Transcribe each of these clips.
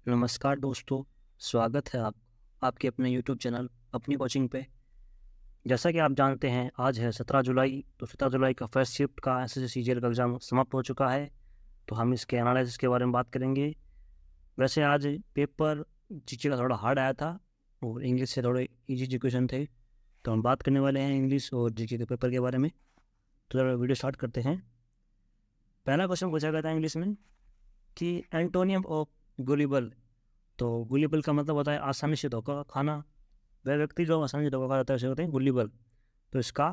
नमस्कार दोस्तों, स्वागत है आपके अपने यूट्यूब चैनल अपनी कोचिंग पे। जैसा कि आप जानते हैं आज है 17 जुलाई, तो 17 जुलाई का फर्स्ट शिफ्ट का एसएससी सीजीएल का एग्ज़ाम समाप्त हो चुका है। तो हम इसके एनालिसिस के बारे में बात करेंगे। वैसे आज पेपर जीके का थोड़ा हार्ड आया था और इंग्लिश से थोड़े इजी जी क्वेश्चन थे। तो हम बात करने वाले हैं इंग्लिश और जीके के पेपर के बारे में। तो चलो वीडियो स्टार्ट करते हैं। पहला क्वेश्चन पूछा गया था इंग्लिश में कि एंटोनियम ऑफ गुलिबल। तो गुलिबल का मतलब होता है आसानी से धोखा खाना। वह व्यक्ति जो आसानी से धोखा खा जाता है उसे कहते हैं गुलिबल। तो इसका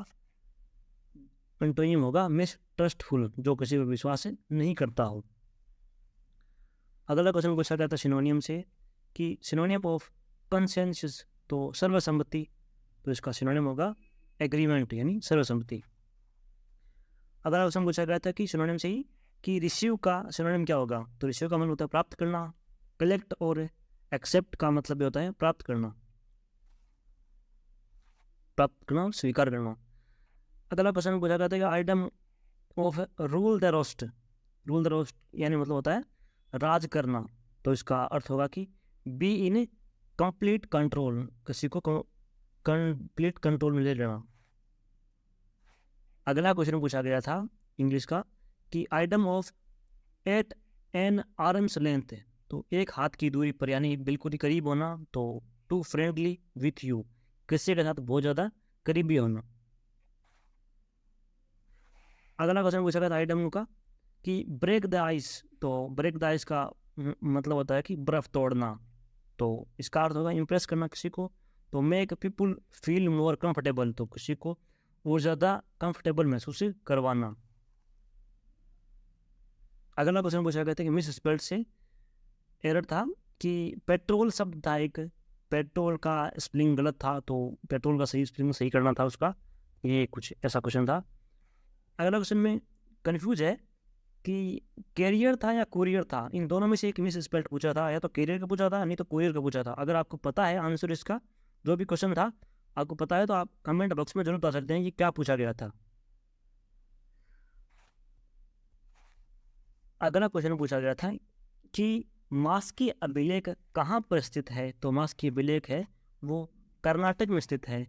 एंटोनियम होगा मिसट्रस्टफुल, जो किसी पर विश्वास नहीं करता हो। अगला क्वेश्चन पूछा गया था सिनोनियम से कि सिनोनियम ऑफ कंसेंसस, तो सर्वसम्मति। तो इसका सिनोनियम होगा एग्रीमेंट यानी सर्वसम्मति। अगला क्वेश्चन पूछा गया था कि सिनोनियम से ही कि रिसीव का सिनोनियम क्या होगा। तो रिसीव का मतलब होता है प्राप्त करना। कलेक्ट और एक्सेप्ट का मतलब ये होता है प्राप्त करना, प्राप्त करना, स्वीकार करना। अगला क्वेश्चन पूछा गया था कि item of rule the roast. Rule the roast यानी मतलब होता है राज करना। तो इसका अर्थ होगा कि बी इन कंप्लीट कंट्रोल, किसी को कंप्लीट कंट्रोल में ले लेना। अगला क्वेश्चन पूछा गया था इंग्लिश का कि item of at an arm's length. तो एक हाथ की दूरी पर यानी बिल्कुल ही करीब होना। तो टू फ्रेंडली विथ यू, किसी के साथ बहुत ज़्यादा करीबी होना। अगला क्वेश्चन पूछा गया था आइटम का कि ब्रेक द आइस। तो ब्रेक द आइस का मतलब होता है कि बर्फ तोड़ना। तो इसका अर्थ होगा इम्प्रेस करना किसी को। तो make people feel more comfortable, तो किसी को और ज़्यादा कंफर्टेबल महसूस करवाना। अगला क्वेश्चन पूछा गया था कि मिस स्पेल्ड से एरर था कि पेट्रोल शब्द था एक, पेट्रोल का स्पेलिंग गलत था। तो पेट्रोल का सही स्पेलिंग सही करना था उसका। ये कुछ ऐसा क्वेश्चन था। अगला क्वेश्चन में कंफ्यूज है कि कैरियर था या कुरियर था। इन दोनों में से एक मिस स्पेल्ड पूछा था, या तो कैरियर का पूछा था नहीं तो कुरियर का पूछा था। अगर आपको पता है आंसर इसका, जो भी क्वेश्चन था आपको पता है, तो आप कमेंट बॉक्स में जरूर बता सकते हैं कि क्या पूछा गया था। अगला क्वेश्चन पूछा गया था कि मास की अभिलेख कहाँ पर स्थित है। तो मास की अभिलेख है वो कर्नाटक में स्थित है।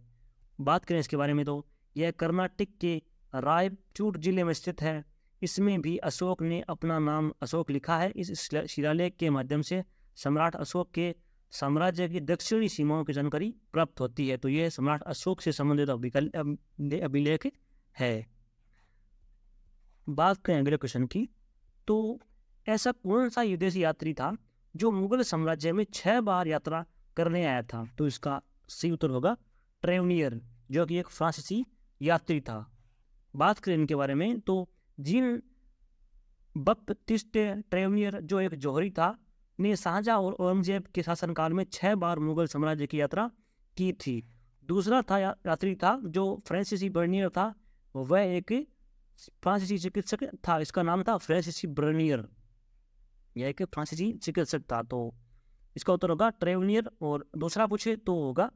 बात करें इसके बारे में तो यह कर्नाटक के रायचूर जिले में स्थित है। इसमें भी अशोक ने अपना नाम अशोक लिखा है। इस शिलालेख के माध्यम से सम्राट अशोक के साम्राज्य की दक्षिणी सीमाओं की जानकारी प्राप्त होती है। तो यह सम्राट अशोक से संबंधित अभिलेख है। बात करें अगले क्वेश्चन की, तो ऐसा कौन सा विदेशी यात्री था जो मुगल साम्राज्य में 6 बार यात्रा करने आया था। तो इसका सही उत्तर होगा ट्रेवनियर, जो कि एक फ्रांसीसी यात्री था। बात करें इनके बारे में तो जीन बप्तिस्ट ट्रेवनियर, जो एक जौहरी था, ने शाहजहां और औरंगजेब के शासनकाल में 6 बार मुगल साम्राज्य की यात्रा की थी। दूसरा था यात्री था जो फ्रांसीसी बर्नियर था, वह एक फ्रांसीसी चिकित्सक था। इसका नाम था फ्रांसीसी बर्नियर, यह एक फ्रांसीसी चिकित्सक था। तो इसका उत्तर होगा ट्रेवनियर, और दूसरा पूछे तो होगा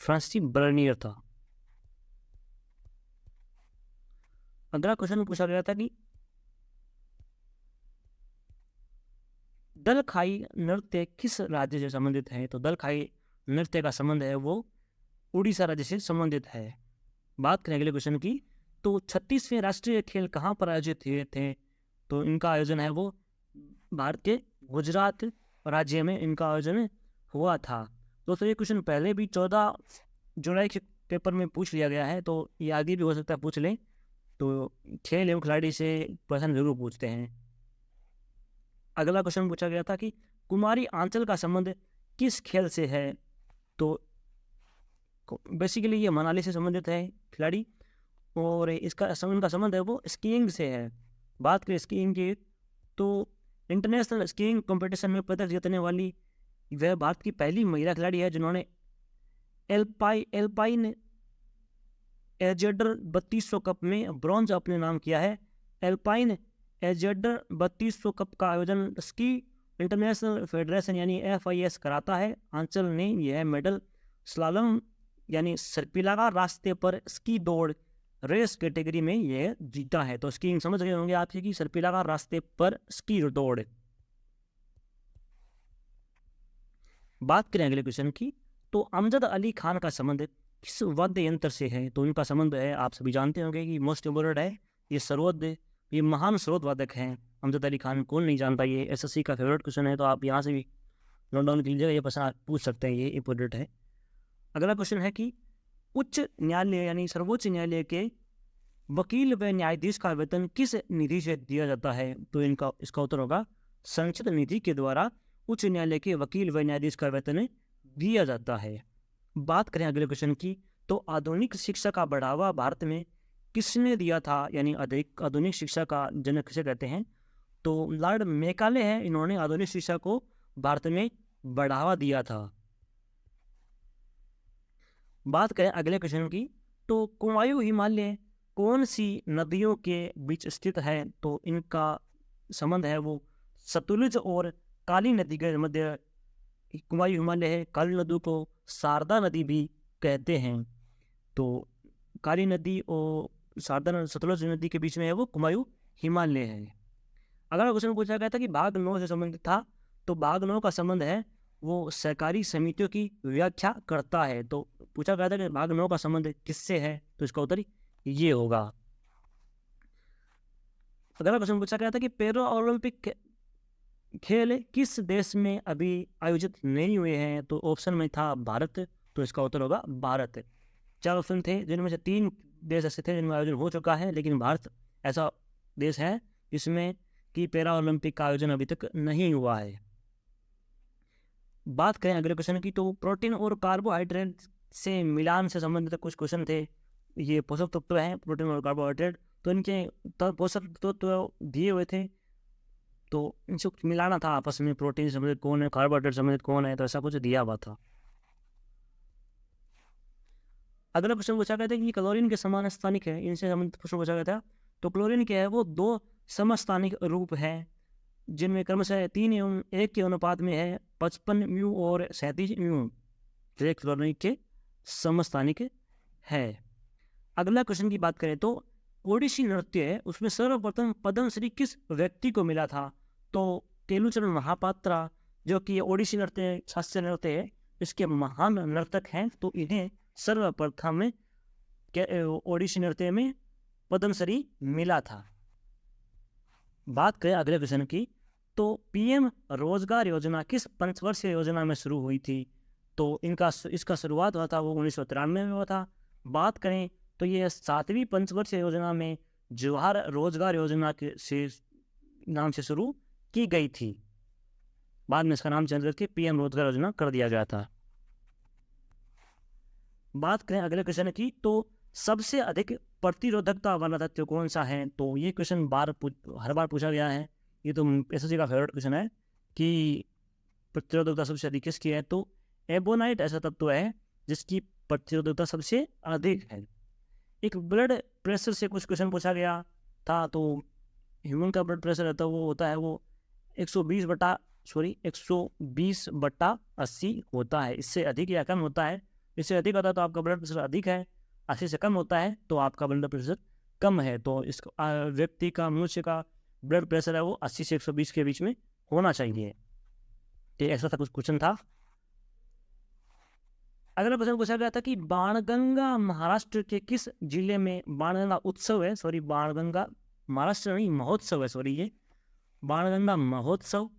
फ्रांसीसी बर्नियर था। अगला क्वेश्चन पूछा गया था कि दलखाई नृत्य किस राज्य से संबंधित है। तो दलखाई नृत्य का संबंध है वो उड़ीसा राज्य से संबंधित है। बात करें अगले क्वेश्चन की, तो 36वें राष्ट्रीय खेल कहाँ पर आयोजित हुए थे। तो इनका आयोजन है वो भारत के गुजरात राज्य में इनका आयोजन हुआ था। दोस्तों ये क्वेश्चन पहले भी 14 जुलाई के पेपर में पूछ लिया गया है, तो ये आगे भी हो सकता है पूछ लें। तो खेल एवं खिलाड़ी से प्रश्न जरूर पूछते हैं। अगला क्वेश्चन पूछा गया था कि कुमारी आंचल का संबंध किस खेल से है। तो बेसिकली ये मनाली से संबंधित है खिलाड़ी, और इसका इनका संबंध है वो स्कीइंग से है। बात करें स्कीइंग की, तो इंटरनेशनल स्कीइंग कंपटीशन में पदक जीतने वाली वह भारत की पहली महिला खिलाड़ी है जिन्होंने एल्पाइन एजेडर 3200 कप में ब्रॉन्ज अपने नाम किया है। एल्पाइन एजेडर 3200 कप का आयोजन स्की इंटरनेशनल फेडरेशन यानी FIS कराता है। आंचल ने यह मेडल स्लालम यानी सर्पिलाकार रास्ते पर स्की दौड़ रेस कैटेगरी में यह जीता है। तो स्कीइंग समझ गए होंगे आप कि सर्पिलाकार रास्ते पर स्की दौड़। बात करें अगले क्वेश्चन की, तो अमजद अली खान का संबंध किस वाद्य यंत्र से है? तो इनका संबंध है, आप सभी जानते होंगे कि मोस्ट इम्पोर्टेंट है, ये सरोद, ये महान सरोद वादक हैं अमजद अली खान। कौन नहीं जानता, ये एसएससी का फेवरेट क्वेश्चन है, तो आप यहाँ से भी नोट डाउन कीजिएगा, ये प्रश्न आप पूछ सकते हैं, ये इम्पोर्टेंट है। अगला क्वेश्चन है कि उच्च न्यायालय यानी सर्वोच्च न्यायालय के वकील व न्यायाधीश का वेतन किस निधि से दिया जाता है? तो इसका उत्तर होगा संचित निधि के द्वारा उच्च न्यायालय के वकील व न्यायाधीश का वेतन दिया जाता है। बात करें अगले क्वेश्चन की, तो आधुनिक शिक्षा का बढ़ावा भारत में किसने दिया था? यानी अधिक आधुनिक शिक्षा का जनक किसे कहते हैं? तो लॉर्ड मैकाले हैं, इन्होंने आधुनिक शिक्षा को भारत में बढ़ावा दिया था। बात करें अगले क्वेश्चन की, तो कुमायूं हिमालय कौन सी नदियों के बीच स्थित है? तो इनका संबंध है वो सतलुज और काली नदी के मध्य कुमायूं हिमालय है। काली नदी को शारदा नदी भी कहते हैं। तो काली नदी और शारदा सतलुज नदी के बीच में है वो कुमायूं हिमालय है। अगला क्वेश्चन पूछा गया था कि भाग 9 से संबंधित था, तो भाग 9 का संबंध है वो सहकारी समितियों की व्याख्या करता है। तो पूछा गया था कि भाग 9 का संबंध किससे है? तो इसका उत्तर ये होगा। अगला क्वेश्चन पूछा गया था कि पैरा ओलंपिक खेल किस देश में अभी आयोजित नहीं हुए हैं? तो ऑप्शन में था भारत, तो इसका उत्तर होगा भारत। 4 ऑप्शन थे, जिनमें से 3 देश ऐसे थे जिनमें आयोजन हो चुका है, लेकिन भारत ऐसा देश है जिसमें कि पैरा ओलंपिक का आयोजन अभी तक नहीं हुआ है। बात करें अगले क्वेश्चन की, तो प्रोटीन और कार्बोहाइड्रेट से मिलान से संबंधित कुछ क्वेश्चन थे। ये पोषक तत्व हैं प्रोटीन और कार्बोहाइड्रेट, तो इनके पोषक तत्व दिए हुए थे, तो इनसे मिलाना था आपस में, प्रोटीन संबंधित कौन है, कार्बोहाइड्रेट संबंधित कौन है, तो ऐसा कुछ दिया हुआ था। अगला प्रश्न पूछा गया था कि क्लोरीन के समान स्थानिक है, इनसे संबंधित प्रश्न पूछा गया था। तो क्लोरीन क्या है, वो 2 समस्थानिक रूप है जिनमें क्रमशः 3 एवं 1 के अनुपात में है, 55 म्यू और 37 म्यू, जो क्लोरीन के समस्थानिक है। अगला क्वेश्चन की बात करें तो ओडिसी नृत्य है, उसमें सर्वप्रथम पद्मश्री किस व्यक्ति को मिला था? तो केलुचरण महापात्रा, जो कि ओडिसी नृत्य शास्त्रीय नृत्य है, इसके महान नर्तक हैं, तो इन्हें सर्वप्रथम ओडिसी नृत्य में पद्मश्री मिला था। बात करें अगले क्वेश्चन की, तो पीएम रोजगार योजना किस पंचवर्षीय योजना में शुरू हुई थी? तो इसका शुरुआत हुआ था वो 1993 में हुआ था। बात करें तो ये 7वीं पंचवर्षीय योजना में जवाहर रोजगार योजना के नाम से शुरू की गई थी। बाद में इसका नाम चेंज करके पीएम रोजगार योजना कर दिया गया था। बात करें अगले क्वेश्चन की, तो सबसे अधिक प्रतिरोधकता वाला तत्व कौन सा है? तो ये क्वेश्चन हर बार पूछा गया है, ये तो एसएससी का फेवरेट क्वेश्चन है कि प्रतिरोधकता सबसे अधिक किसकी है? तो एबोनाइट ऐसा तत्व है जिसकी प्रतिरोधकता सबसे अधिक है। एक ब्लड प्रेशर से कुछ क्वेश्चन पूछा गया था, तो ह्यूमन का ब्लड प्रेशर रहता है वो होता है वो 120/80 होता है। इससे अधिक या कम होता है, इससे अधिक होता है तो आपका ब्लड प्रेशर अधिक है, 80 से कम होता है तो आपका ब्लड प्रेशर कम है। तो इस व्यक्ति का मनुष्य का ब्लड प्रेशर है वो 80 से 120 के बीच में होना चाहिए। तो ऐसा था कुछ क्वेश्चन था। अगला प्रश्न पूछा गया था कि बाणगंगा महाराष्ट्र के किस जिले में बाणगंगा उत्सव है? बाणगंगा महाराष्ट्र नहीं महोत्सव है, ये बाणगंगा महोत्सव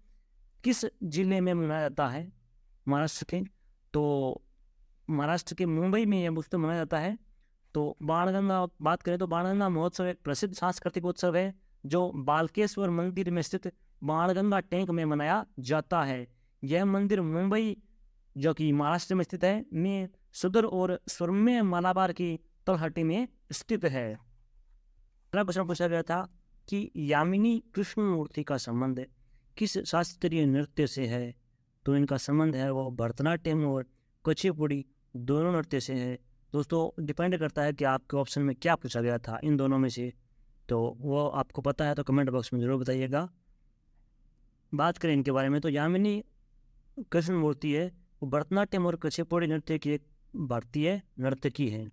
किस जिले में मनाया जाता है महाराष्ट्र के? तो महाराष्ट्र के मुंबई में यह उत्सव मनाया जाता है। तो बाणगंगा बात करें तो बाणगंगा महोत्सव एक प्रसिद्ध सांस्कृतिक उत्सव है जो बालकेश्वर मंदिर में स्थित बाणगंगा टैंक में मनाया जाता है। यह मंदिर मुंबई जो कि महाराष्ट्र में स्थित है में सुदूर और सुरम्य मालाबार की तलहटी में स्थित है। अगला प्रश्न पूछा गया था कि यामिनी कृष्णमूर्ति का संबंध किस शास्त्रीय नृत्य से है? तो इनका संबंध है वो भरतनाट्यम और कुचिपुड़ी दोनों नृत्य से है। दोस्तों डिपेंड करता है कि आपके ऑप्शन में क्या पूछा गया था इन दोनों में से, तो वो आपको पता है तो कमेंट बॉक्स में जरूर बताइएगा। बात करें इनके बारे में तो यामिनी कृष्णमूर्ति है वो भरतनाट्यम और कुचिपुड़ी नृत्य की एक भारतीय नर्तकी है।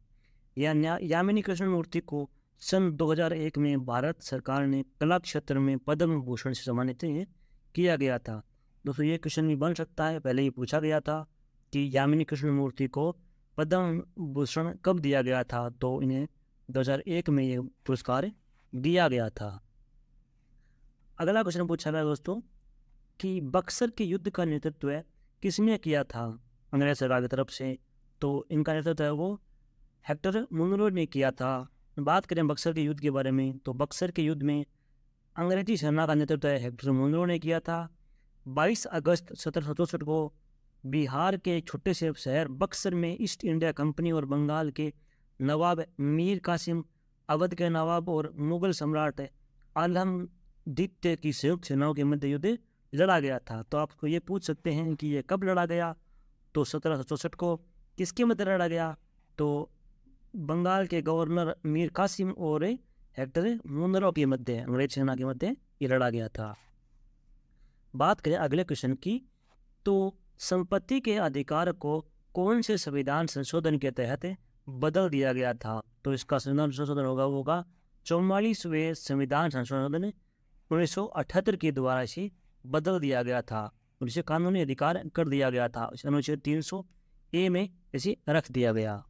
यामिनी कृष्णमूर्ति को सन 2001 में भारत सरकार ने कला क्षेत्र में पद्म भूषण से सम्मानित किया गया था। दोस्तों ये क्वेश्चन भी बन सकता है, पहले ही पूछा गया था कि यामिनी कृष्णमूर्ति को पद्म भूषण कब दिया गया था, तो इन्हें 2001 में ये पुरस्कार दिया गया था। अगला क्वेश्चन पूछा गया दोस्तों कि बक्सर के युद्ध का नेतृत्व किसने किया था अंग्रेज सरकार की तरफ से, तो इनका नेतृत्व है वो हेक्टर मुनरो ने किया था। बात करें बक्सर के युद्ध के बारे में, तो बक्सर के युद्ध में अंग्रेजी सेना का नेतृत्व हेक्टर मुनरो ने किया था। 22 अगस्त 1764 को बिहार के एक छोटे से शहर बक्सर में ईस्ट इंडिया कंपनी और बंगाल के नवाब मीर कासिम, अवध के नवाब और मुगल सम्राट आलमगीर की संयुक्त सेनाओं के मध्य युद्ध लड़ा गया था। तो आपको ये पूछ सकते हैं कि ये कब लड़ा गया, तो 1764 को। किसके मध्य लड़ा गया, तो बंगाल के गवर्नर मीर कासिम और हेक्टर मुनरो के मध्य, अंग्रेज सेना के मध्य ये लड़ा गया था। बात करें अगले क्वेश्चन की, तो संपत्ति के अधिकार को कौन से संविधान संशोधन के तहत बदल दिया गया था, तो इसका संविधान संशोधन होगा 44वें संविधान संशोधन 1978 के द्वारा इसे बदल दिया गया था और इसे कानूनी अधिकार कर दिया गया था। इसे अनुच्छेद 300A में इसे रख दिया गया।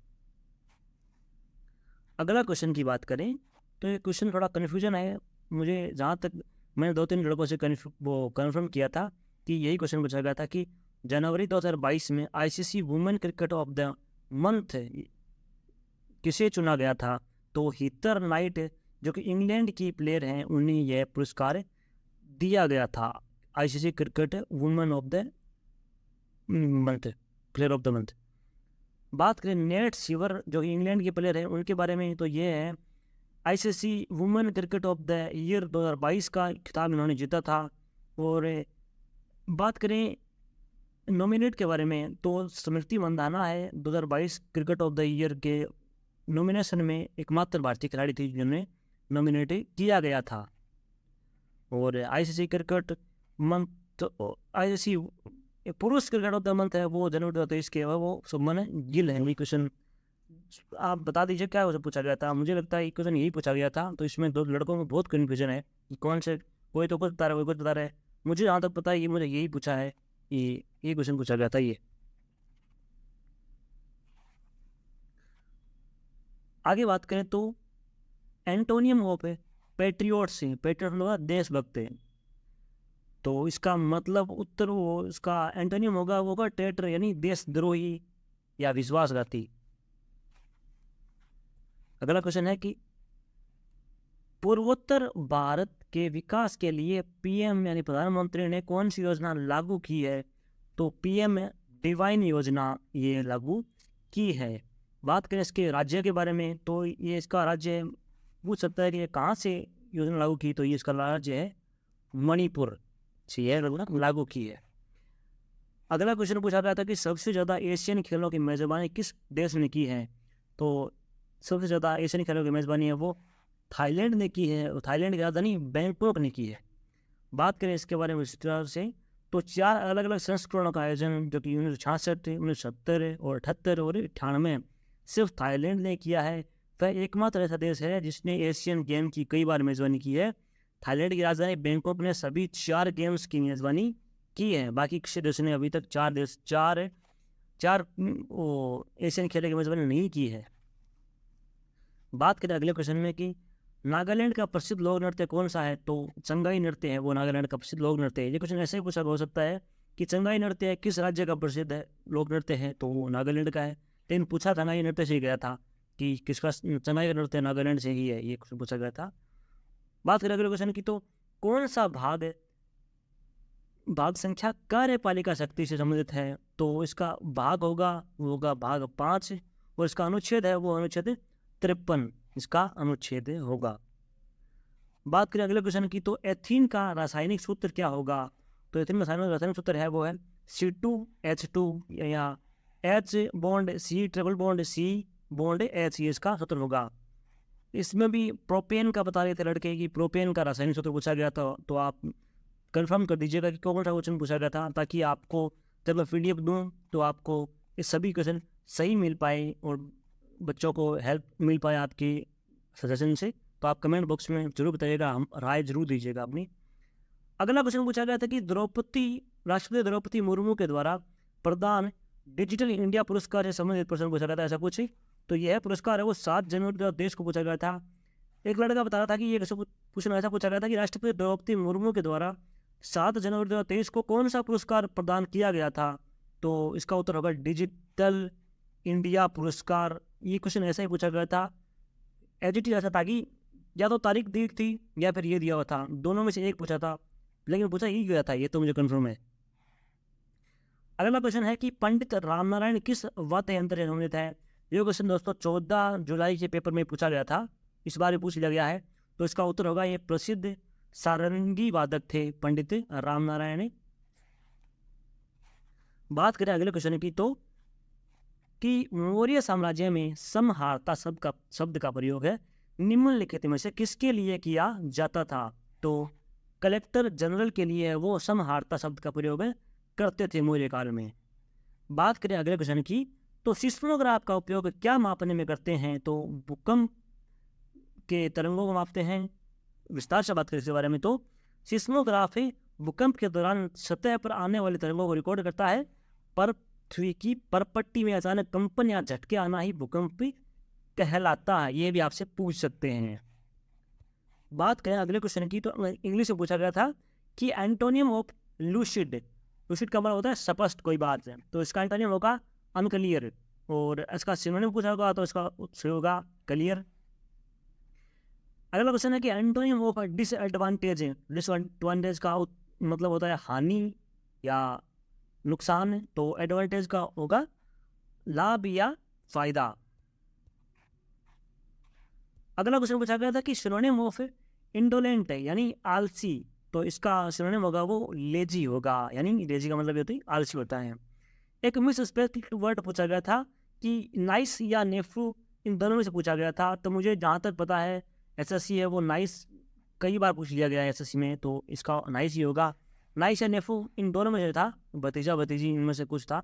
अगला क्वेश्चन की बात करें तो ये क्वेश्चन थोड़ा कन्फ्यूजन है, मुझे जहाँ तक मैंने 2-3 लड़कों से कन्फर्म किया था कि यही क्वेश्चन पूछा गया था कि जनवरी 2022 में ICC women cricket of the month किसे चुना गया था, तो हीथर नाइट जो कि इंग्लैंड की प्लेयर हैं उन्हें यह पुरस्कार दिया गया था, ICC cricket women of the month, player of the month. बात करें नेट सीवर जो कि इंग्लैंड के प्लेयर हैं उनके बारे में, तो ये है ICC women cricket of the year 2022 का खिताब इन्होंने जीता था। और बात करें नॉमिनेट के बारे में, तो स्मृति मंदाना है 2022 क्रिकेट ऑफ द ईयर के नॉमिनेशन में एकमात्र भारतीय खिलाड़ी थी जिन्हें नॉमिनेट किया गया था। और ICC क्रिकेट मंथ, ICC पुरुष क्रिकेट ऑफ द मंथ है वो जनवरी 2023 के, वो शुभमन गिल है। क्वेश्चन आप बता दीजिए क्या उसे पूछा गया था, मुझे लगता है ये क्वेश्चन यही पूछा गया था। तो इसमें 2 लड़कों में बहुत कन्फ्यूजन है कि कौन से, कोई तो कुछ बता रहा है, कोई कुछ बता रहा है। मुझे जहाँ तक पता है ये मुझे यही पूछा है, ये क्वेश्चन पूछा गया था ये। आगे बात करें तो एंटोनियम ऑफ पैट्रियोट से, पैट्रियोट देशभक्त है, तो इसका मतलब उत्तर वो इसका एंटोनियम होगा वो होगा ट्रेटर यानी देशद्रोही या विश्वासघाती। अगला क्वेश्चन है कि पूर्वोत्तर भारत के विकास के लिए PM यानी प्रधानमंत्री ने कौन सी योजना लागू की है, तो PM डिवाइन योजना ये लागू की है। बात करें इसके राज्य के बारे में, तो ये इसका राज्य पूछ सकता है कि ये कहाँ से योजना लागू की, तो ये इसका राज्य है मणिपुर से ये लागू की है। अगला क्वेश्चन पूछा गया था कि सबसे ज़्यादा एशियन खेलों की मेज़बानी किस देश ने की है, तो सबसे ज़्यादा एशियन खेलों की मेज़बानी है वो थाईलैंड ने की है, और थाईलैंड की राजधानी बैंकॉक ने की है। बात करें इसके बारे में विस्तार से, तो 4 अलग अलग संस्करणों का आयोजन जो कि 1966, 1970 और 78 और 98 सिर्फ थाईलैंड ने किया है। वह एकमात्र ऐसा देश है जिसने एशियन गेम की कई बार मेज़बानी की है। थाईलैंड की राजधानी बैंकॉक ने सभी 4 गेम्स की मेज़बानी की है, बाकी किसी देश ने अभी तक 4 एशियन खेलों की मेज़बानी नहीं की है। बात करें अगले क्वेश्चन में कि नागालैंड का प्रसिद्ध लोक नृत्य कौन सा है, तो चंगाई नृत्य है वो नागालैंड का प्रसिद्ध लोक नृत्य है। ये क्वेश्चन ऐसे ही पूछा हो सकता है कि चंगाई नृत्य किस राज्य का प्रसिद्ध है लोक नृत्य है, तो वो नागालैंड का है। लेकिन पूछा चंगाई नृत्य से ही गया था कि किसका चंगाई का नृत्य नागालैंड से ही है, ये क्वेश्चन पूछा गया था। बात करें अगले क्वेश्चन की, तो कौन सा भाग संख्या कार्यपालिका शक्ति से संबंधित है, तो इसका भाग होगा भाग 5 और इसका अनुच्छेद है वो अनुच्छेद 53 इसका अनुच्छेद होगा। बात करें अगले क्वेश्चन की, तो एथीन का रासायनिक सूत्र क्या होगा, तो एथीन का रासायनिक सूत्र है वो है C2H2 या H bond C triple bond C bond H, ये इसका सूत्र होगा। इसमें भी प्रोपेन का बता रहे थे लड़के कि प्रोपेन का रासायनिक सूत्र पूछा गया था, तो आप कंफर्म कर दीजिएगा कि कौन सा क्वेश्चन पूछा गया था, ताकि आपको जब मैं PDF दूँ तो आपको ये सभी क्वेश्चन सही मिल पाए और बच्चों को हेल्प मिल पाए आपकी सजेशन से। तो आप कमेंट बॉक्स में जरूर बताइएगा, हम राय जरूर दीजिएगा अपनी। अगला क्वेश्चन पूछा गया था कि राष्ट्रपति द्रौपदी मुर्मू के द्वारा प्रदान डिजिटल इंडिया पुरस्कार से संबंधित प्रश्न पूछा गया था, ऐसा कुछ। तो यह पुरस्कार है वो 7 जनवरी 2023 को पूछा गया था। एक लड़का बता रहा था कि ये क्वेश्चन ऐसा पूछा गया था कि राष्ट्रपति द्रौपदी मुर्मू के द्वारा 7 जनवरी 2023 को कौन सा पुरस्कार प्रदान किया गया था। तो इसका उत्तर होगा डिजिटल इंडिया पुरस्कार। ये क्वेश्चन ऐसा ही पूछा गया था, एडिट ऐसा था कि या तो तारीख दी थी या फिर ये दिया हुआ था, दोनों में से एक पूछा था, लेकिन पूछा ही गया था, ये तो मुझे कंफर्म है। अगला क्वेश्चन है कि पंडित रामनारायण किस वाद्य यंत्र से संबंधित है। ये क्वेश्चन दोस्तों 14 जुलाई के पेपर में पूछा गया था, इस बार पूछ लिया गया है। तो इसका उत्तर होगा ये प्रसिद्ध सारंगी वादक थे पंडित रामनारायण। बात करें अगले क्वेश्चन की, तो कि मौर्य साम्राज्य में समहारता शब्द का प्रयोग है निम्नलिखित में से किसके लिए किया जाता था। तो कलेक्टर जनरल के लिए वो समहारता शब्द का प्रयोग करते थे मौर्य काल में। बात करें अगले क्वेश्चन की, तो सिस्मोग्राफ का उपयोग क्या मापने में करते हैं। तो भूकंप के तरंगों को मापते हैं। विस्तार से बात करें इसके बारे में, तो सिस्मोग्राफ भूकंप के दौरान सतह पर आने वाले तरंगों को रिकॉर्ड करता है। पृथ्वी की परपट्टी में अचानक कंपन या झटके आना ही भूकंप कहलाता है। ये भी आपसे पूछ सकते हैं। बात करें अगले क्वेश्चन की, तो इंग्लिश में पूछा गया था कि एंटोनियम ऑफ लूसिड, लूसिड का मतलब होता है स्पष्ट कोई बात है, तो इसका एंटोनियम होगा अनक्लियर, और इसका सिनोनिम पूछा होगा तो इसका उत्तर होगा क्लियर। अगला क्वेश्चन है कि एंटोनियम ऑफ डिसएडवांटेज, डिसएडवांटेज का मतलब होता है हानि या नुकसान, तो एडवांटेज का होगा लाभ या फायदा। अगला क्वेश्चन पूछा गया था कि सिनोनिम ऑफ इंडोलेंट है यानी आलसी, तो इसका सिनोनिम होगा वो लेजी होगा, यानी लेजी का मतलब होता है आलसी होता है। एक मिस स्पेसिफिक वर्ड पूछा गया था कि नाइस या नेफ्रू, इन दोनों में से पूछा गया था। तो मुझे जहाँ तक पता है एसएससी है वो नाइस कई बार पूछ लिया गया है एसएससी में, तो इसका नाइस ही होगा। नाइस या नेफ्रू इन दोनों में से था, भतीजा भतीजी इनमें से कुछ था,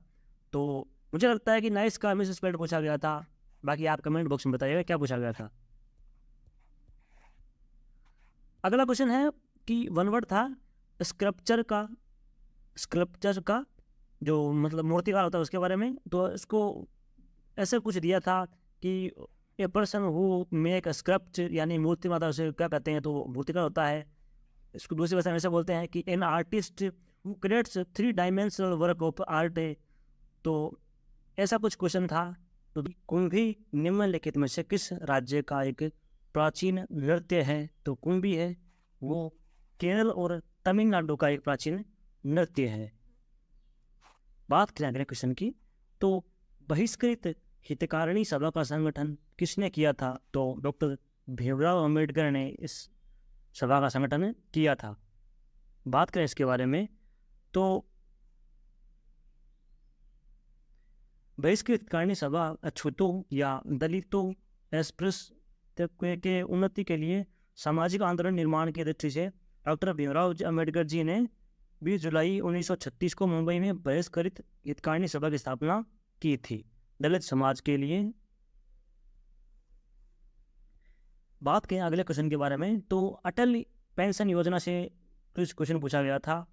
तो मुझे लगता है कि नाइस का मिस स्पेल्ड पूछा गया था। बाकी आप कमेंट बॉक्स में बताइएगा क्या पूछा गया था। अगला क्वेश्चन है कि वन वर्ड था स्क्रप्चर का जो मतलब मूर्तिकार होता है उसके बारे में। तो इसको ऐसे कुछ दिया था कि ए पर्सन हु मेक स्क्रप्चर यानी मूर्ति माता उसे क्या कहते हैं, तो मूर्तिकार होता है। इसको दूसरी भाषा में ऐसे बोलते हैं कि an artist who creates 3 dimensional work of art. तो ऐसा कुछ क्वेश्चन था। तो कुंभी निम्नलिखित में से किस राज्य का एक प्राचीन नृत्य है। तो कुंभी है वो केरल और तमिलनाडु का एक प्राचीन नृत्य है। बात करें अगले क्वेश्चन की, तो बहिष्कृत हितकारिणी सभा का संगठन किसने किया था। तो डॉक्टर भीमराव अंबेडकर ने इस सभा का संगठन किया था। बात करें इसके बारे में, तो बहिष्कृत हितकारिणी सभा अछूतों या दलितों अस्पृश्य के उन्नति के लिए सामाजिक आंदोलन निर्माण की दृष्टि से डॉक्टर भीमराव अंबेडकर जी ने 20 जुलाई 1936 को मुंबई में बहिष्कृत हितकारिणी सभा की स्थापना की थी दलित समाज के लिए। बात करें अगले क्वेश्चन के बारे में, तो अटल पेंशन योजना से कुछ क्वेश्चन पूछा गया था,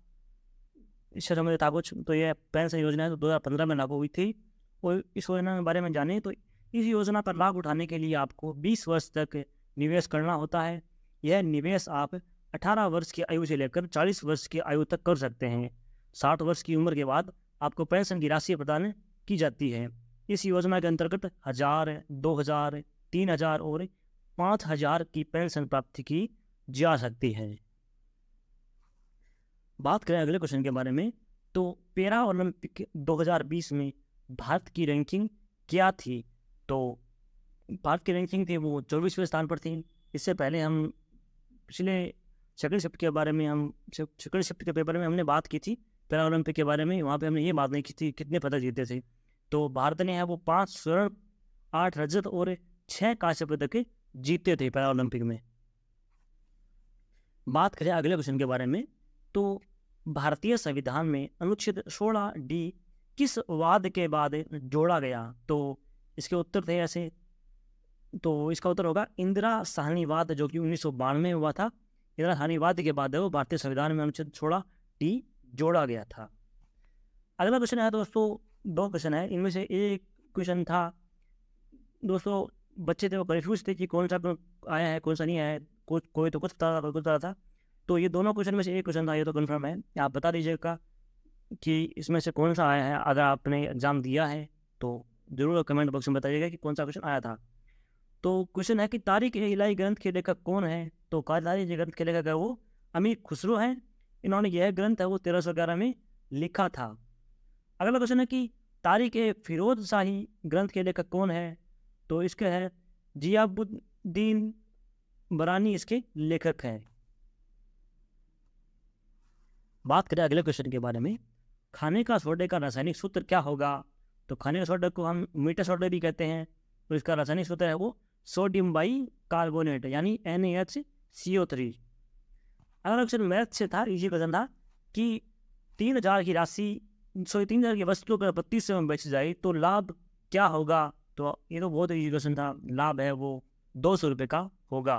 इससे संबंधित था कुछ। तो यह पेंशन योजना है तो 2015 में लागू हुई थी, और इस योजना के बारे में जाने तो इस योजना का लाभ उठाने के लिए आपको 20 वर्ष तक निवेश करना होता है। यह निवेश आप 18 वर्ष की आयु से लेकर 40 वर्ष की आयु तक कर सकते हैं। 60 वर्ष की उम्र के बाद आपको पेंशन की राशि प्रदान की जाती है। इस योजना के अंतर्गत 1000, 2000, 3000 और 5000 की पेंशन प्राप्ति की जा सकती है। बात करें अगले क्वेश्चन के बारे में, तो पैरा ओलंपिक 2020 में भारत की रैंकिंग क्या थी। तो भारत की रैंकिंग थी वो 24वें स्थान पर थी। इससे पहले हम पिछले सेकंड शिफ्ट के बारे में सेकंड शिफ्ट के पेपर में हमने बात की थी पैरा ओलंपिक के बारे में। वहाँ पे हमने ये बात नहीं की थी कितने पदक जीते थे। तो भारत ने है वो 5 स्वर्ण, 8 रजत और 6 कांस्य पदक जीते थे पैरा ओलंपिक में। बात करें अगले क्वेश्चन के बारे में, तो भारतीय संविधान में अनुच्छेद 16D किस वाद के बाद जोड़ा गया। तो इसके उत्तर थे ऐसे, तो इसका उत्तर होगा इंदिरा साहनीवाद, जो कि 1992 में हुआ था। इंदिरा हानिवाद के बाद है वो भारतीय संविधान में अनुच्छेद 16D जोड़ा गया था। अगला क्वेश्चन है दोस्तों, 2 क्वेश्चन है, इनमें से एक क्वेश्चन था दोस्तों, बच्चे थे वो कन्फ्यूज थे कि कौन सा आया है कौन सा नहीं आया है, कोई तो कुछ बता रहा था, कुछ बता रहा था। तो ये दोनों क्वेश्चन में से एक क्वेश्चन था, ये तो कन्फर्म है। आप बता दीजिएगा कि इसमें से कौन सा आया है। अगर आपने एग्जाम दिया है तो जरूर कमेंट बॉक्स में बताइएगा कि कौन सा क्वेश्चन आया था। तो क्वेश्चन है कि तारीख ए इलाही ग्रंथ के लेखक कौन है। तो तारीख ग्रंथ के लेखक है वो अमीर खुसरो हैं। इन्होंने यह ग्रंथ है वो 1311 में लिखा था। अगला क्वेश्चन है कि तारीख ए फिरोज शाही ग्रंथ के लेखक कौन है। तो इसके है जियाबुद्दीन बरानी इसके लेखक हैं। बात करें अगले क्वेश्चन के बारे में, खाने का सोडे का रासायनिक सूत्र क्या होगा। तो खाने का सोडे को हम मीठा सोडा भी कहते हैं, तो इसका रासायनिक सूत्र है वो सोडियम बाई कार्बोनेट यानी NaHCO3। अगला क्वेश्चन मैथ से था, इजी क्वेश्चन था कि 3000 की राशि 3000 की वस्तु अगर 32 में बेची जाए तो लाभ क्या होगा। तो ये तो बहुत इजी क्वेश्चन था, लाभ है वो 200 रुपये का होगा।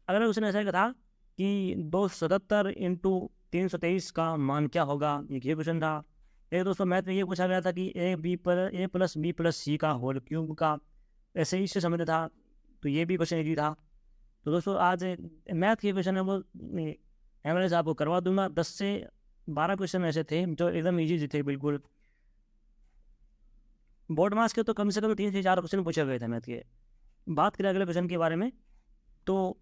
अगला क्वेश्चन ऐसा था कि 277 इंटू 323 का मान क्या होगा, ये क्वेश्चन था। एक दोस्तों मैथ में ये पूछा गया था कि A plus B plus C का होल क्यूब का ऐसे ही इससे संबंधित था, तो ये भी क्वेश्चन इजी था। तो दोस्तों आज मैथ के क्वेश्चन है वो एवरेज आपको करवा दूंगा। 10 से 12 क्वेश्चन ऐसे थे जो एकदम इजी थे बिल्कुल। बोर्ड मार्क्स के तो कम से कम 3 से 4 क्वेश्चन पूछे गए थे मैथ के। बात करें अगले क्वेश्चन के बारे में, तो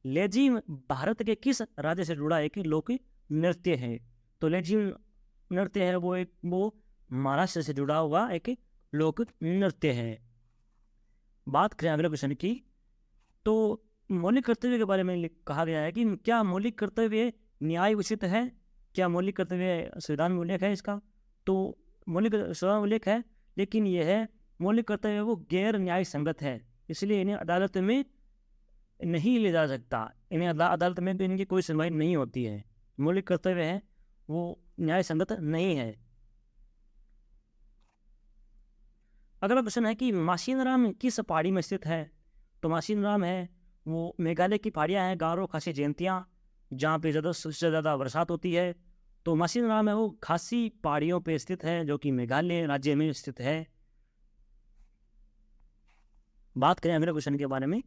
लेजिम भारत के किस राज्य से जुड़ा एक लोक नृत्य है। तो लेजिम नृत्य है वो महाराष्ट्र से जुड़ा हुआ एक लोक नृत्य है। बात करें अगले क्वेश्चन की, तो मौलिक कर्तव्य के बारे में कहा गया है कि क्या मौलिक कर्तव्य न्याय उचित है, क्या मौलिक कर्तव्य संविधान में उल्लेख है इसका। तो मौलिक संविधान उल्लेख है, लेकिन यह है मौलिक कर्तव्य वो गैर न्याय संगत है, इसलिए इन्हें अदालत में नहीं ले जा सकता, इन्हें अदालत में तो इनकी कोई सुनवाई नहीं होती है। मौलिक कर्तव्य है वो न्याय संगत नहीं है। अगला क्वेश्चन है कि माशीनराम किस पहाड़ी में स्थित है। तो माशीनराम है वो मेघालय की पहाड़ियाँ हैं, गारो खासी जयंतियाँ, जहाँ पे सबसे ज़्यादा बरसात होती है। तो माशीनराम है वो खासी पहाड़ियों पे स्थित है जो कि मेघालय राज्य में स्थित है। बात करें अगले क्वेश्चन के बारे में,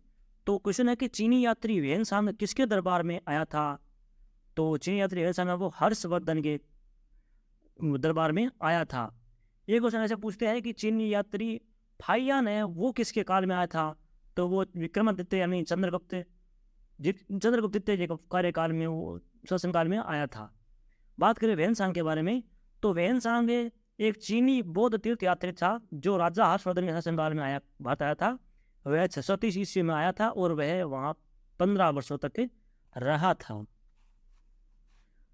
तो क्वेश्चन है कि चीनी यात्री वेनसांग किसके दरबार में आया था। तो चीनी यात्री वेनसांग वो हर्षवर्धन के दरबार में आया था। ये क्वेश्चन ऐसे पूछते हैं कि चीनी यात्री फाइयान है वो किसके काल में आया था। तो वो विक्रमादित्य यानी चंद्रगुप्त द्वितीय के कार्यकाल में वो शासनकाल में आया था। बात करें वेनसांग के बारे में, तो वेनसांग एक चीनी बौद्ध तीर्थ यात्री था जो राजा हर्षवर्धन के शासनकाल में भारत आया था। वह 630 ईस्वी में आया था और वह वहाँ 15 वर्षों तक रहा था।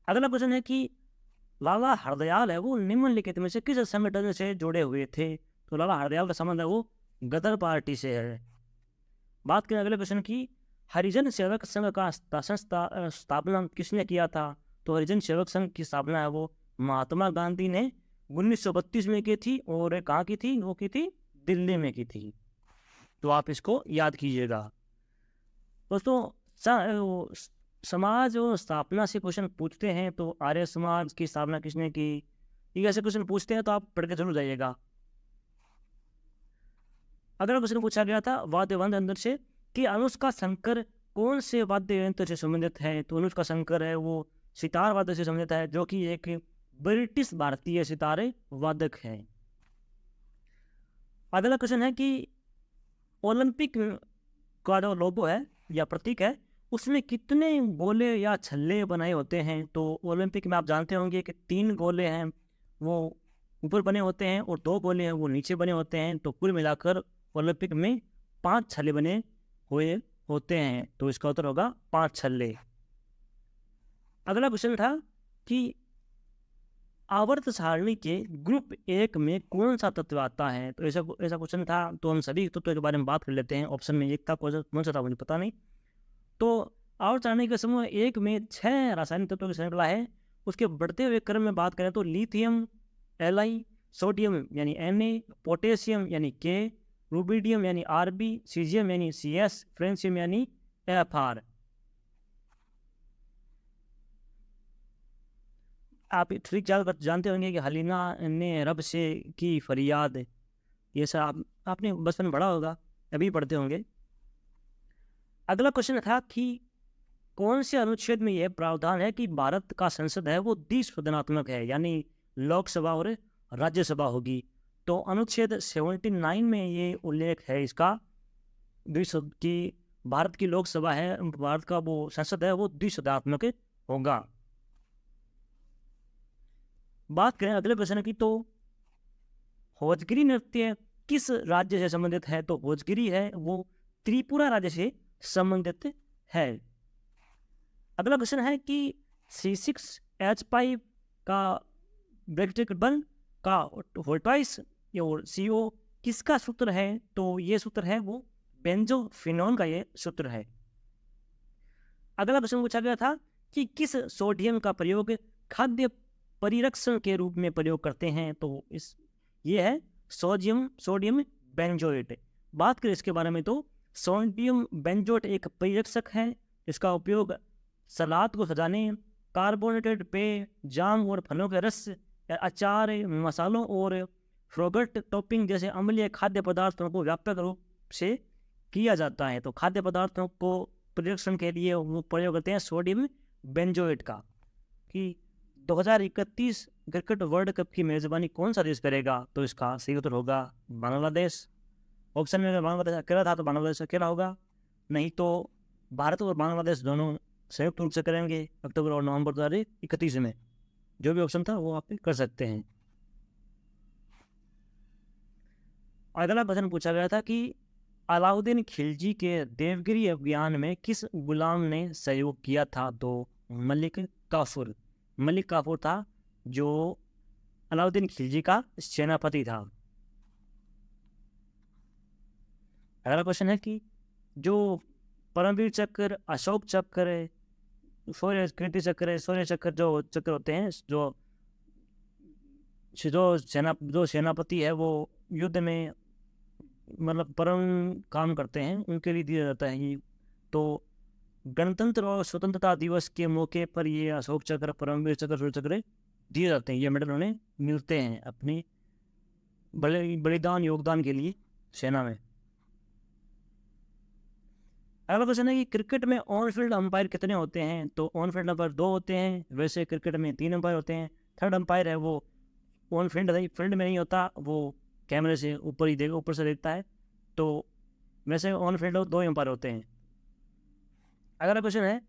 अगला क्वेश्चन है कि लाला हरदयाल है वो निम्नलिखित में से किस संगठन से जुड़े हुए थे। तो लाला हरदयाल का संबंध है वो गदर पार्टी से है। बात करें अगले क्वेश्चन की, हरिजन सेवक संघ का स्थापना किसने किया था। तो हरिजन सेवक संघ की स्थापना है वो महात्मा गांधी ने 1932 में की थी, और कहाँ की थी, वो की थी दिल्ली में की थी। तो आप इसको याद कीजिएगा। दोस्तों समाज और स्थापना से क्वेश्चन पूछते हैं, तो आर्य समाज की स्थापना किसने की, ये ऐसे क्वेश्चन पूछते हैं तो आप पढ़ के जरूर जाइएगा। अगला क्वेश्चन पूछा गया था वाद्य यंत्र से कि अनुष्का शंकर कौन से वाद्य यंत्र से संबंधित है। तो अनुष्का शंकर है वो सितार वाद्य से संबंधित है, जो कि एक ब्रिटिश भारतीय सितारे वादक है। अगला क्वेश्चन है कि ओलंपिक का जो लोगो है या प्रतीक है उसमें कितने गोले या छल्ले बनाए होते हैं। तो ओलंपिक में आप जानते होंगे कि 3 गोले हैं वो ऊपर बने होते हैं और 2 गोले हैं वो नीचे बने होते हैं। तो कुल मिलाकर ओलंपिक में 5 छल्ले बने हुए होते हैं। तो इसका उत्तर होगा 5 छल्ले। अगला क्वेश्चन था कि आवर्त सारणी के ग्रुप 1 में कौन सा तत्व आता है। तो ऐसा क्वेश्चन था, तो हम सभी तत्वों के बारे में बात कर लेते हैं। ऑप्शन में 1 था, कौन सा था मुझे पता नहीं। तो आवर्त सारणी के समूह 1 में 6 रासायनिक तत्वों की श्रृंखला है। उसके बढ़ते हुए क्रम में बात करें तो लिथियम Li, सोडियम यानी Na, पोटेशियम यानी K, रूबिडियम यानी Rb, सीजियम यानी Cs, फ्रेंशियम यानी Fr। आप ठीक जानते होंगे कि हलीना ने रब से की फरियाद, ये सब आपने बचपन में पढ़ा होगा, अभी पढ़ते होंगे। अगला क्वेश्चन था कि कौन से अनुच्छेद में यह प्रावधान है कि भारत का संसद है वो द्विसदनात्मक है, यानी लोकसभा और राज्यसभा होगी। तो अनुच्छेद 79 में ये उल्लेख है इसका द्विसद की भारत की लोकसभा है, भारत का वो संसद है वो द्विसदनात्मक होगा। बात करें अगले प्रश्न की, तो भोजगिरी नृत्य किस राज्य से संबंधित है? तो भोजगिरी है वो त्रिपुरा राज्य से संबंधित है। अगला क्वेश्चन है कि C6H5 का ब्रैकेट बंद का वोल्टाइस और CO किसका सूत्र है? तो ये सूत्र है वो बेंजोफिनोन का ये सूत्र है। अगला प्रश्न पूछा गया था कि किस सोडियम का प्रयोग खाद्य परिरक्षण के रूप में प्रयोग करते हैं? तो ये है सोडियम बेंजोएट। बात करें इसके बारे में तो सोडियम बेंजोएट एक परिरक्षक है। इसका उपयोग सलाद को सजाने, कार्बोनेटेड पेय, जाम और फलों के रस, अचार, मसालों और फ्रोगट टॉपिंग जैसे अम्लीय खाद्य पदार्थों को व्यापक रूप से किया जाता है। तो खाद्य पदार्थों को परिरक्षण के लिए वो प्रयोग करते हैं सोडियम बेंजोएट का। कि 2031 क्रिकेट वर्ल्ड कप की मेजबानी कौन सा देश करेगा? तो इसका सही उत्तर होगा बांग्लादेश। ऑप्शन में अगर बांग्लादेश अकेला था तो बांग्लादेश अकेला होगा, नहीं तो भारत और बांग्लादेश दोनों संयुक्त रूप से करेंगे अक्टूबर और नवंबर 2031 में। जो भी ऑप्शन था वो आप कर सकते हैं। अगला प्रश्न पूछा गया था कि अलाउद्दीन खिलजी के देवगिरी अभियान में किस गुलाम ने सहयोग किया था? तो मलिक काफूर था जो अलाउद्दीन खिलजी का सेनापति था। अगला क्वेश्चन है कि जो परमवीर चक्र, अशोक चक्र, शौर्य कीर्ति चक्र, शौर्य चक्र जो चक्र होते हैं, जो सेनापति है वो युद्ध में मतलब परम काम करते हैं, उनके लिए दिया जाता है ये। तो गणतंत्र और स्वतंत्रता दिवस के मौके पर ये अशोक चक्र, परमवीर चक्र, शौर्य चक्र दिए जाते हैं। ये मेडल उन्हें मिलते हैं अपनी बलिदान योगदान के लिए सेना में। अगला क्वेश्चन है कि क्रिकेट में ऑन फील्ड अंपायर कितने होते हैं? तो ऑन फील्ड अंपायर 2 होते हैं। वैसे क्रिकेट में 3 अंपायर होते हैं। थर्ड अंपायर है वो ऑन फील्ड में नहीं होता, वो कैमरे से ऊपर से देखता है। तो वैसे ऑन फील्ड 2 अंपायर होते हैं। अगला क्वेश्चन है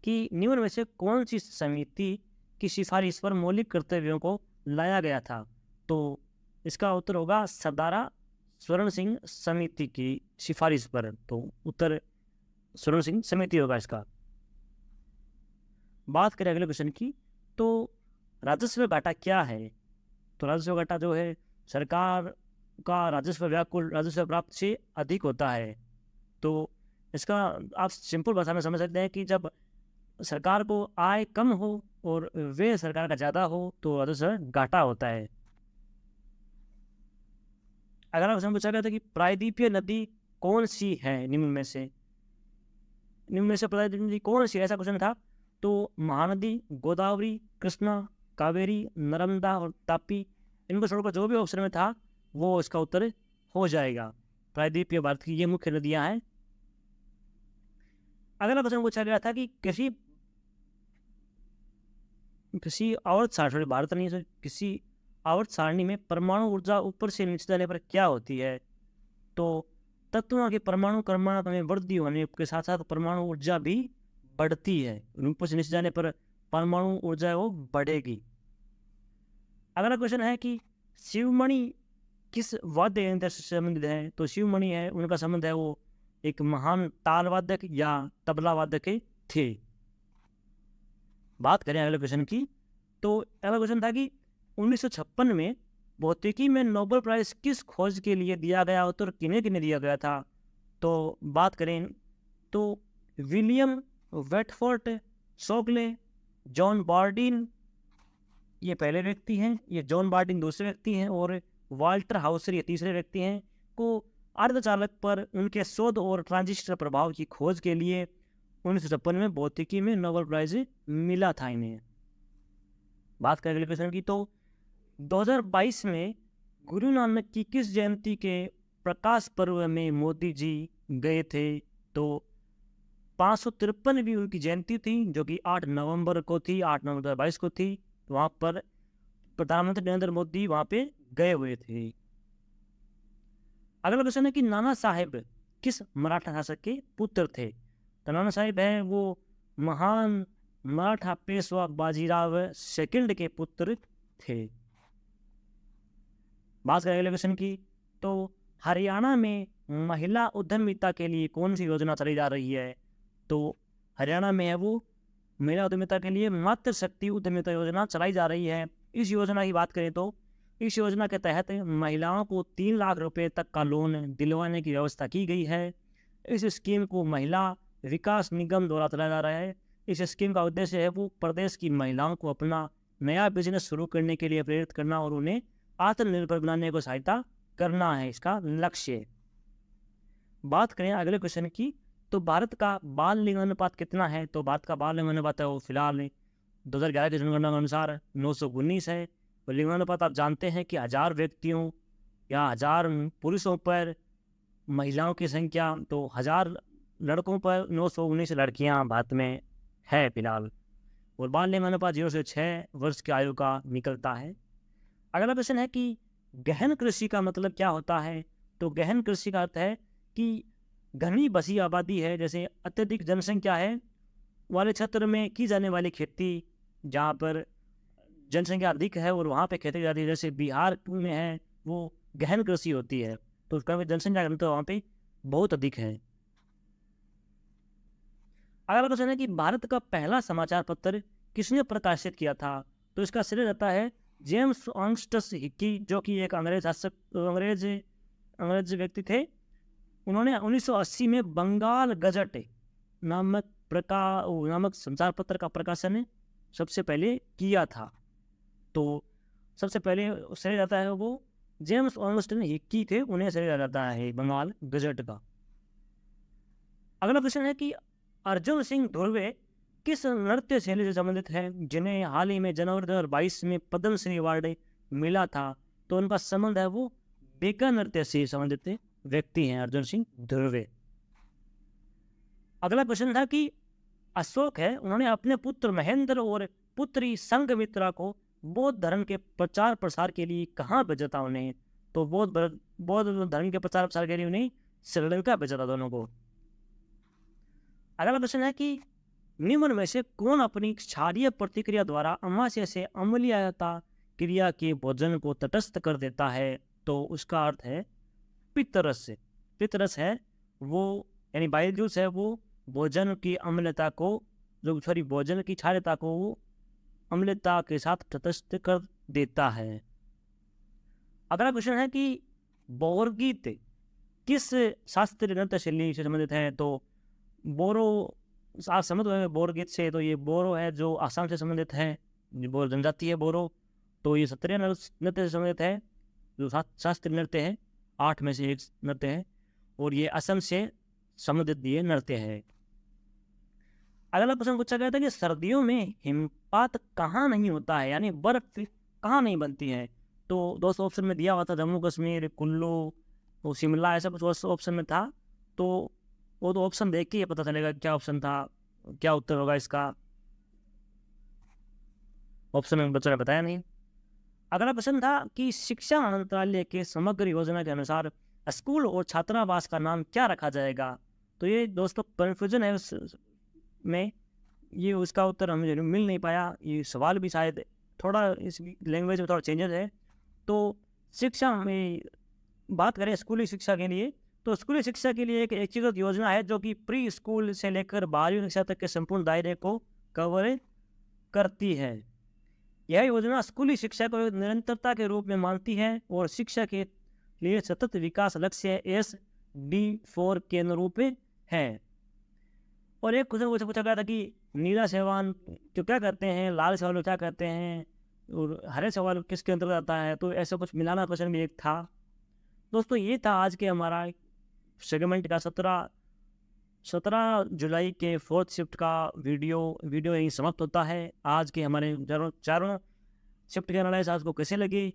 कि निम्न में से कौन सी समिति की सिफारिश पर मौलिक कर्तव्यों को लाया गया था? तो इसका उत्तर होगा सरदारा स्वर्ण सिंह समिति की सिफारिश पर। तो उत्तर स्वर्ण सिंह समिति होगा इसका। बात करें अगले क्वेश्चन की, तो राजस्व घाटा क्या है? तो राजस्व घाटा जो है सरकार का राजस्व व्याकुल राजस्व प्राप्त से अधिक होता है। तो इसका आप सिंपल भाषा में समझ सकते हैं कि जब सरकार को आय कम हो और व्यय सरकार का ज़्यादा हो तो राजस्व घाटा होता है। अगला क्वेश्चन पूछा गया था कि प्रायद्वीपीय नदी कौन सी है? निम्न में से प्रायद्वीपीय नदी कौन सी? ऐसा क्वेश्चन था। तो महानदी, गोदावरी, कृष्णा, कावेरी, नर्मदा और तापी, इनको छोड़कर जो भी ऑप्शन में था वो इसका उत्तर हो जाएगा। प्रायद्वीपीय भारत की ये मुख्य नदियां हैं। अगला क्वेश्चन पूछा गया था कि किसी आवर्त सारणी, भारत नहीं सर, किसी आवर्त सारणी में परमाणु ऊर्जा ऊपर से नीचे जाने पर क्या होती है? तो तत्वों के परमाणु क्रमांक में वृद्धि होने के साथ साथ परमाणु ऊर्जा भी बढ़ती है। ऊपर से नीचे जाने पर परमाणु ऊर्जा वो बढ़ेगी। अगला क्वेश्चन है कि शिवमणि किस वाद्य यंत्र से संबंधित है? तो शिवमणि है उनका संबंध है वो एक महान ताल वादक या तबला वादक थे। बात करें अगले क्वेश्चन की, तो अगला क्वेश्चन था कि 1956 में भौतिकी में नोबेल प्राइज किस खोज के लिए दिया गया हो तो किन्हें किन्हें दिया गया था? तो बात करें तो विलियम वेटफोर्ट शोकले, जॉन बार्डिन ये पहले व्यक्ति हैं, ये जॉन बार्डिन दूसरे व्यक्ति हैं, और वाल्टर हाउसर ये तीसरे व्यक्ति हैं को अर्धचालक पर उनके शोध और ट्रांजिस्टर प्रभाव की खोज के लिए 1956 में भौतिकी में नोबेल प्राइज मिला था इन्हें। बात करें अगले क्वेश्चन की, तो 2022 में गुरु नानक की किस जयंती के प्रकाश पर्व में मोदी जी गए थे? तो 553वीं उनकी जयंती थी, जो कि 8 नवंबर को थी, 8 नवंबर 2022 को थी। तो वहाँ पर प्रधानमंत्री नरेंद्र मोदी वहाँ पे गए हुए थे। अगला क्वेश्चन है कि नाना साहेब किस मराठा शासक के पुत्र थे? तो नाना साहेब है वो महान मराठा पेशवा बाजीराव सेकंड के पुत्र थे। बात करें अगले क्वेश्चन की, तो हरियाणा में महिला उद्यमिता के लिए कौन सी योजना चलाई जा रही है? तो हरियाणा में है वो महिला उद्यमिता के लिए मातृ शक्ति उद्यमिता योजना चलाई जा रही है। इस योजना की बात करें तो इस योजना के तहत महिलाओं को 3 लाख रुपए तक का लोन दिलवाने की व्यवस्था की गई है। इस स्कीम को महिला विकास निगम द्वारा चलाया जा रहा है। इस स्कीम का उद्देश्य है वो प्रदेश की महिलाओं को अपना नया बिजनेस शुरू करने के लिए प्रेरित करना और उन्हें आत्मनिर्भर बनाने को सहायता करना है इसका लक्ष्य। बात करें अगले क्वेश्चन की, तो भारत का बाल लिंग अनुपात कितना है? तो भारत का बाल लिंग अनुपात है वो फिलहाल 2011 की जनगणना के अनुसार 919 है। और लिंग अनुपात आप जानते हैं कि 1000 व्यक्तियों या 1000 पुरुषों पर महिलाओं की संख्या, तो 1000 लड़कों पर 919 लड़कियां भारत में है फिलहाल। और बाल लिंग अनुपात 0 से 6 वर्ष की आयु का निकलता है। अगला क्वेश्चन है कि गहन कृषि का मतलब क्या होता है? तो गहन कृषि का अर्थ है कि घनी बसी आबादी है, जैसे अत्यधिक जनसंख्या है वाले क्षेत्र में की जाने वाली खेती, जहाँ पर जनसंख्या अधिक है और वहाँ पे खेती जाती है, जैसे बिहार में है वो गहन कृषि होती है, तो उसका जनसंख्या घनत्व वहाँ पे बहुत अधिक है। अगला क्वेश्चन है कि भारत का पहला समाचार पत्र किसने प्रकाशित किया था? तो इसका श्रेय रहता है जेम्स ऑगस्टस हिक्की, जो कि एक अंग्रेज व्यक्ति थे। उन्होंने 1980 में बंगाल गजट नामक समाचार पत्र का प्रकाशन सबसे पहले किया था। तो सबसे पहले श्रेय जाता है वो जेम्स ऑगस्टन हिक्की थे, उन्हें श्रेय जाता है बंगाल गजट का। अगला प्रश्न है कि अर्जुन सिंह धुर्वे किस नृत्य शैली से संबंधित है, जिन्हें हाल ही में जनवरी 2022 में पद्मश्री अवार्ड मिला था? तो उनका संबंध है वो बेगा नृत्य से संबंधित व्यक्ति हैं अर्जुन सिंह धुर्वे। अगला प्रश्न था कि अशोक है उन्होंने अपने पुत्र महेंद्र और पुत्री संघमित्रा को बौद्ध धर्म के प्रचार प्रसार के लिए कहाँ भेजा था उन्हें? तो बौद्ध धर्म के प्रचार प्रसार के लिए उन्हें श्रीलंका भेजा था दोनों को। अगला प्रश्न है कि निम्न में से कौन अपनी क्षारीय प्रतिक्रिया द्वारा अमाशय से अम्लीयता क्रिया के भोजन को तटस्थ कर देता है? तो उसका अर्थ है पित्तरस से। पित्तरस है वो यानी बाइल जूस है वो भोजन की अम्लता को भोजन की क्षारीयता को वो अम्लता के साथ तटस्थ कर देता है। अगला क्वेश्चन है कि बोरगीत किस शास्त्रीय नृत्य शैली से संबंधित है? तो बोरो आप समझ रहे हैं बोरगीत से, तो ये बोरो है जो आसाम से संबंधित है, बोरो जनजाति है बोरो। तो ये शास्त्रीय नृत्य से संबंधित है, जो शास्त्रीय नृत्य है 8 में से एक नृत्य है, और ये असम से संबंधित ये नृत्य है। अगला प्रश्न पूछा गया था कि सर्दियों में हिमपात कहाँ नहीं होता है, यानी बर्फ कहाँ नहीं बनती है? तो दोस्तों ऑप्शन में दिया हुआ था जम्मू कश्मीर, कुल्लू, तो शिमला, ऐसा कुछ ऑप्शन में था। तो वो तो ऑप्शन देख के ही पता चलेगा क्या ऑप्शन था, क्या उत्तर होगा इसका। ऑप्शन में बच्चों ने बताया नहीं। अगला प्रश्न था कि शिक्षा मंत्रालय के समग्र योजना के अनुसार स्कूल और छात्रावास का नाम क्या रखा जाएगा? तो ये दोस्तों कन्फ्यूजन है में, ये उसका उत्तर हमें मिल नहीं पाया। ये सवाल भी शायद थोड़ा इस लैंग्वेज में थोड़ा चेंजेस है। तो शिक्षा में बात करें स्कूली शिक्षा के लिए, तो स्कूली शिक्षा के लिए एक एकीकृत योजना है जो कि प्री स्कूल से लेकर 12वीं कक्षा तक के संपूर्ण दायरे को कवर करती है। यह योजना स्कूली शिक्षा को निरंतरता के रूप में मानती है और शिक्षा के लिए सतत विकास लक्ष्य SD4 के अनुरूप है। और एक क्वेश्चन पूछा गया था कि नीला सवाल तो क्या करते हैं, लाल सवाल क्या करते हैं, और हरे सवाल किसके अंतर्गत आता है? तो ऐसा कुछ मिलाना क्वेश्चन भी एक था। दोस्तों ये था आज के हमारा सेगमेंट का 17 जुलाई के 4th शिफ्ट का वीडियो यहीं समाप्त होता है। आज के हमारे चारों शिफ्ट की एनालिसिस आपको कैसे लगी,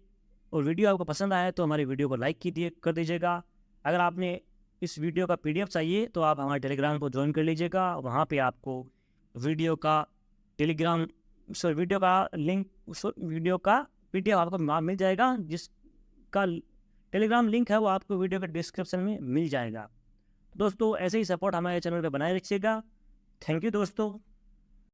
और वीडियो आपको पसंद आया तो हमारी वीडियो को लाइक कर दीजिएगा। अगर आपने इस वीडियो का PDF चाहिए तो आप हमारे टेलीग्राम को ज्वाइन कर लीजिएगा। वहाँ पे आपको वीडियो का वीडियो का PDF आपको मिल जाएगा, जिसका टेलीग्राम लिंक है वो आपको वीडियो के डिस्क्रिप्शन में मिल जाएगा। दोस्तों ऐसे ही सपोर्ट हमारे चैनल पे बनाए रखिएगा। थैंक यू दोस्तों।